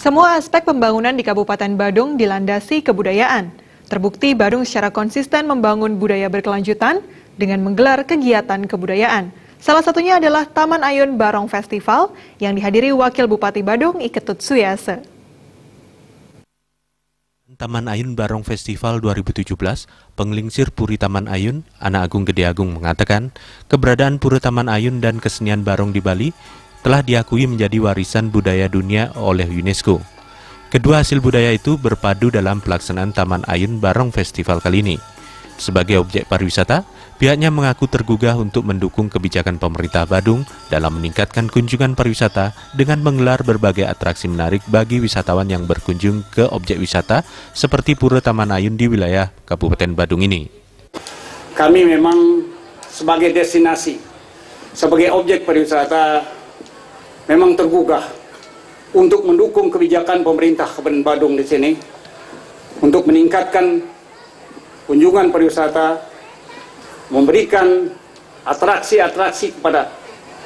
Semua aspek pembangunan di Kabupaten Badung dilandasi kebudayaan. Terbukti Badung secara konsisten membangun budaya berkelanjutan dengan menggelar kegiatan kebudayaan. Salah satunya adalah Taman Ayun Barong Festival yang dihadiri Wakil Bupati Badung Iketut Suyase. Taman Ayun Barong Festival 2017, penglingsir Puri Taman Ayun, Anak Agung Gede Agung mengatakan, keberadaan Puri Taman Ayun dan kesenian Barong di Bali telah diakui menjadi warisan budaya dunia oleh UNESCO. Kedua hasil budaya itu berpadu dalam pelaksanaan Taman Ayun Barong Festival kali ini. Sebagai objek pariwisata, pihaknya mengaku tergugah untuk mendukung kebijakan pemerintah Badung dalam meningkatkan kunjungan pariwisata dengan menggelar berbagai atraksi menarik bagi wisatawan yang berkunjung ke objek wisata seperti Pura Taman Ayun di wilayah Kabupaten Badung ini. Kami memang sebagai destinasi, sebagai objek pariwisata, memang tergugah untuk mendukung kebijakan pemerintah Kabupaten Badung di sini untuk meningkatkan kunjungan pariwisata, memberikan atraksi-atraksi kepada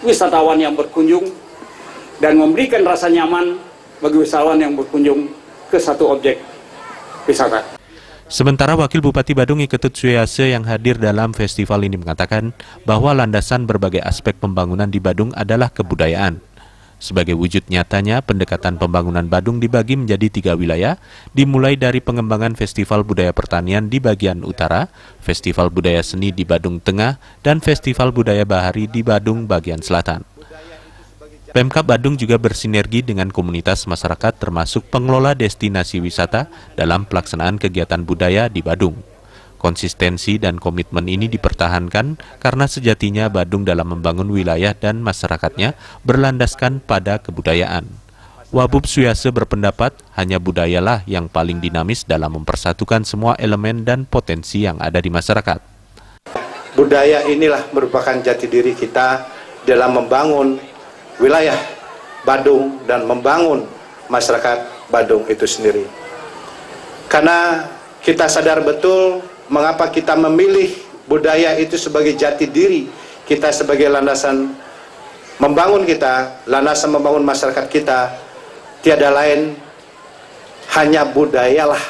wisatawan yang berkunjung dan memberikan rasa nyaman bagi wisatawan yang berkunjung ke satu objek wisata. Sementara Wakil Bupati Badung Iketut Suyase yang hadir dalam festival ini mengatakan bahwa landasan berbagai aspek pembangunan di Badung adalah kebudayaan. Sebagai wujud nyatanya, pendekatan pembangunan Badung dibagi menjadi 3 wilayah, dimulai dari pengembangan Festival Budaya Pertanian di bagian utara, Festival Budaya Seni di Badung Tengah, dan Festival Budaya Bahari di Badung bagian selatan. Pemkab Badung juga bersinergi dengan komunitas masyarakat termasuk pengelola destinasi wisata dalam pelaksanaan kegiatan budaya di Badung. Konsistensi dan komitmen ini dipertahankan karena sejatinya Badung dalam membangun wilayah dan masyarakatnya berlandaskan pada kebudayaan. Wabub Suyase berpendapat hanya budayalah yang paling dinamis dalam mempersatukan semua elemen dan potensi yang ada di masyarakat. Budaya inilah merupakan jati diri kita dalam membangun wilayah Badung dan membangun masyarakat Badung itu sendiri. Karena kita sadar betul mengapa kita memilih budaya itu sebagai jati diri kita, sebagai landasan membangun kita, landasan membangun masyarakat kita. Tiada lain, hanya budayalah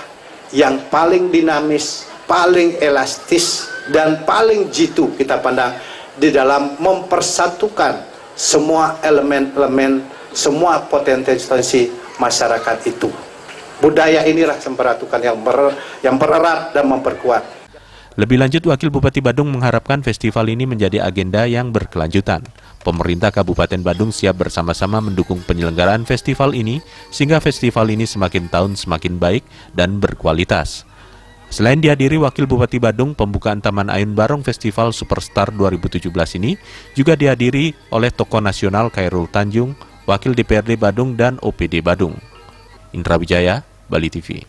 yang paling dinamis, paling elastis, dan paling jitu kita pandang di dalam mempersatukan semua elemen-elemen, semua potensi masyarakat itu. Budaya inilah semperatukan yang pererat dan memperkuat. Lebih lanjut, Wakil Bupati Badung mengharapkan festival ini menjadi agenda yang berkelanjutan. Pemerintah Kabupaten Badung siap bersama-sama mendukung penyelenggaraan festival ini, sehingga festival ini semakin tahun semakin baik dan berkualitas. Selain dihadiri Wakil Bupati Badung, pembukaan Taman Ayun Barong Festival Superstar 2017 ini juga dihadiri oleh tokoh nasional Khairul Tanjung, Wakil DPRD Badung, dan OPD Badung. Indra Wijaya, Bali TV.